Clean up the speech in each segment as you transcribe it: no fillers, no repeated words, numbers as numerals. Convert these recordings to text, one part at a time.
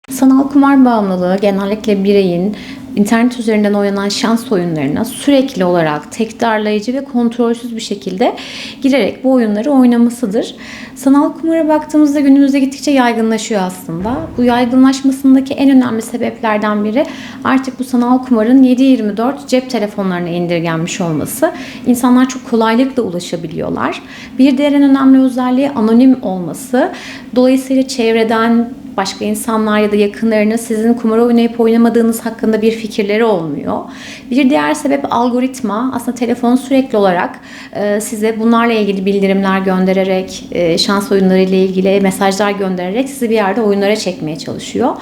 Sanal kumar bağımlılığı genellikle bireyin internet üzerinden oynanan şans oyunlarına sürekli olarak tekrarlayıcı ve kontrolsüz bir şekilde girerek bu oyunları oynamasıdır. Sanal kumara baktığımızda günümüzde gittikçe yaygınlaşıyor aslında. Bu yaygınlaşmasındaki en önemli sebeplerden biri artık bu sanal kumarın 7/24 cep telefonlarına indirgenmiş olması. İnsanlar çok kolaylıkla ulaşabiliyorlar. Bir diğer en önemli özelliği anonim olması. Dolayısıyla çevreden başka insanlar ya da yakınlarının sizin kumar oynayıp oynamadığınız hakkında bir fikirleri olmuyor. Bir diğer sebep algoritma. Aslında telefon sürekli olarak size bunlarla ilgili bildirimler göndererek, şans oyunları ile ilgili mesajlar göndererek sizi bir yerde oyunlara çekmeye çalışıyor.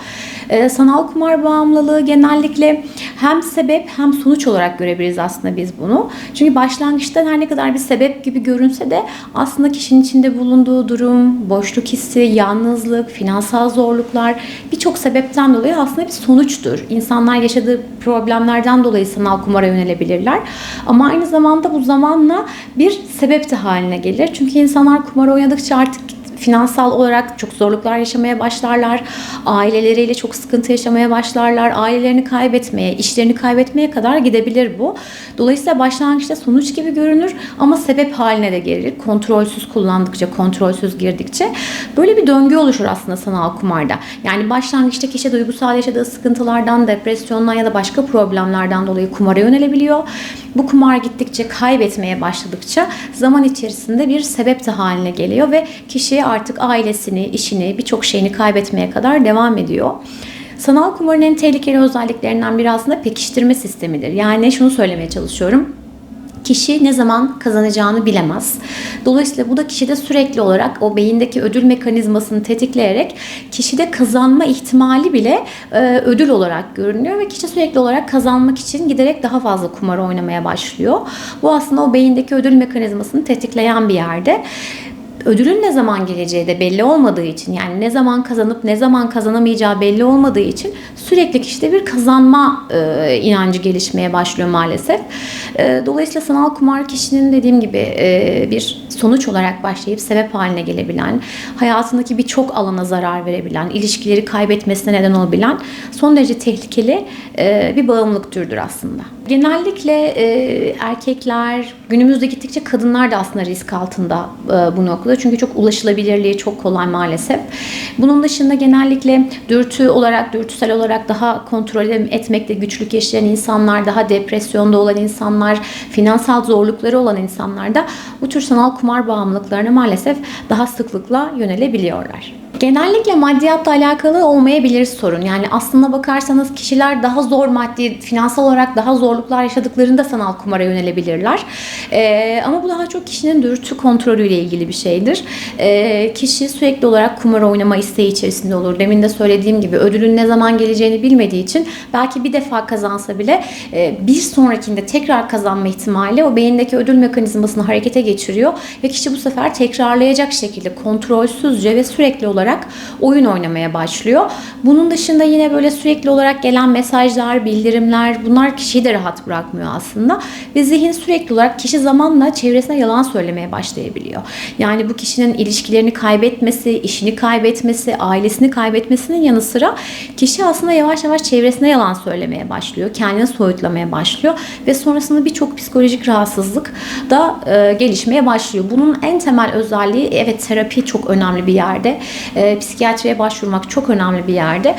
Sanal kumar bağımlılığı genellikle hem sebep hem sonuç olarak görebiliriz aslında biz bunu. Çünkü başlangıçta her ne kadar bir sebep gibi görünse de aslında kişinin içinde bulunduğu durum, boşluk hissi, yalnızlık, finansal zorluklar birçok sebepten dolayı aslında bir sonuçtur. İnsanlar yaşadığı problemlerden dolayı sanal kumara yönelebilirler. Ama aynı zamanda bu zamanla bir sebep de haline gelir. Çünkü insanlar kumar oynadıkça artık finansal olarak çok zorluklar yaşamaya başlarlar. Aileleriyle çok sıkıntı yaşamaya başlarlar. Ailelerini kaybetmeye, işlerini kaybetmeye kadar gidebilir bu. Dolayısıyla başlangıçta sonuç gibi görünür ama sebep haline de gelir. Kontrolsüz kullandıkça, kontrolsüz girdikçe böyle bir döngü oluşur aslında sanal kumarda. Yani başlangıçta kişi duygusal yaşadığı sıkıntılardan, depresyondan ya da başka problemlerden dolayı kumara yönelebiliyor. Bu kumar gittikçe, kaybetmeye başladıkça zaman içerisinde bir sebep de haline geliyor ve kişi artık ailesini, işini, birçok şeyini kaybetmeye kadar devam ediyor. Sanal kumarın en tehlikeli özelliklerinden biri aslında pekiştirme sistemidir. Yani şunu söylemeye çalışıyorum. Kişi ne zaman kazanacağını bilemez. Dolayısıyla bu da kişide sürekli olarak o beyindeki ödül mekanizmasını tetikleyerek kişide kazanma ihtimali bile ödül olarak görünüyor ve kişi sürekli olarak kazanmak için giderek daha fazla kumar oynamaya başlıyor. Bu aslında o beyindeki ödül mekanizmasını tetikleyen bir yerde. Ödülün ne zaman geleceği de belli olmadığı için, yani ne zaman kazanıp ne zaman kazanamayacağı belli olmadığı için sürekli kişide bir kazanma inancı gelişmeye başlıyor maalesef. Dolayısıyla sanal kumar kişinin dediğim gibi bir sonuç olarak başlayıp sebep haline gelebilen, hayatındaki birçok alana zarar verebilen, ilişkileri kaybetmesine neden olabilen son derece tehlikeli bir bağımlılık türüdür aslında. Genellikle erkekler, günümüzde gittikçe kadınlar da aslında risk altında bu noktada. Çünkü çok ulaşılabilirliği çok kolay maalesef. Bunun dışında genellikle dürtüsel olarak daha kontrol etmekte güçlük yaşayan insanlar, daha depresyonda olan insanlar, finansal zorlukları olan insanlar da bu tür sanal kumar bağımlılıklarına maalesef daha sıklıkla yönelebiliyorlar. Genellikle maddiyatla alakalı olmayabilir sorun. Yani aslına bakarsanız kişiler daha zor finansal olarak daha zorluklar yaşadıklarında sanal kumara yönelebilirler. Ama bu daha çok kişinin dürtü kontrolüyle ilgili bir şeydir. Kişi sürekli olarak kumar oynama isteği içerisinde olur. Demin de söylediğim gibi ödülün ne zaman geleceğini bilmediği için belki bir defa kazansa bile bir sonrakinde tekrar kazanma ihtimali o beyindeki ödül mekanizmasını harekete geçiriyor ve kişi bu sefer tekrarlayacak şekilde kontrolsüzce ve sürekli olarak oyun oynamaya başlıyor. Bunun dışında yine böyle sürekli olarak gelen mesajlar, bildirimler bunlar kişiyi de rahat bırakmıyor aslında. Ve zihin sürekli olarak kişi zamanla çevresine yalan söylemeye başlayabiliyor. Yani bu kişinin ilişkilerini kaybetmesi, işini kaybetmesi, ailesini kaybetmesinin yanı sıra kişi aslında yavaş yavaş çevresine yalan söylemeye başlıyor. Kendini soyutlamaya başlıyor ve sonrasında birçok psikolojik rahatsızlık da gelişmeye başlıyor. Bunun en temel özelliği evet terapi çok önemli bir yerde. Psikiyatriye başvurmak çok önemli bir yerde.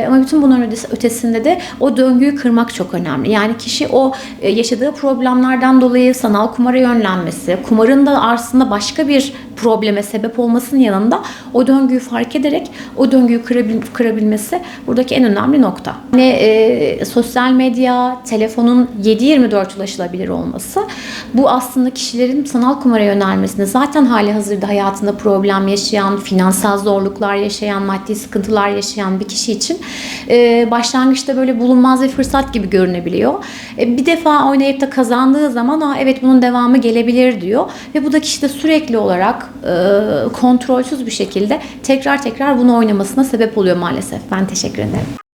Ama bütün bunların ötesinde de o döngüyü kırmak çok önemli. Yani kişi o yaşadığı problemlerden dolayı sanal kumara yönlenmesi, kumarın da aslında başka bir probleme sebep olmasının yanında o döngüyü fark ederek o döngüyü kırabilmesi buradaki en önemli nokta. Yani sosyal medya, telefonun 7/24 ulaşılabilir olması bu aslında kişilerin sanal kumara yönelmesine zaten hali hazırda hayatında problem yaşayan, finansal zorluklar yaşayan, maddi sıkıntılar yaşayan bir kişi için başlangıçta böyle bulunmaz bir fırsat gibi görünebiliyor. Bir defa oynayıp da kazandığı zaman evet bunun devamı gelebilir diyor ve bu da kişide sürekli olarak kontrolsüz bir şekilde tekrar bunu oynamasına sebep oluyor maalesef. Ben teşekkür ederim.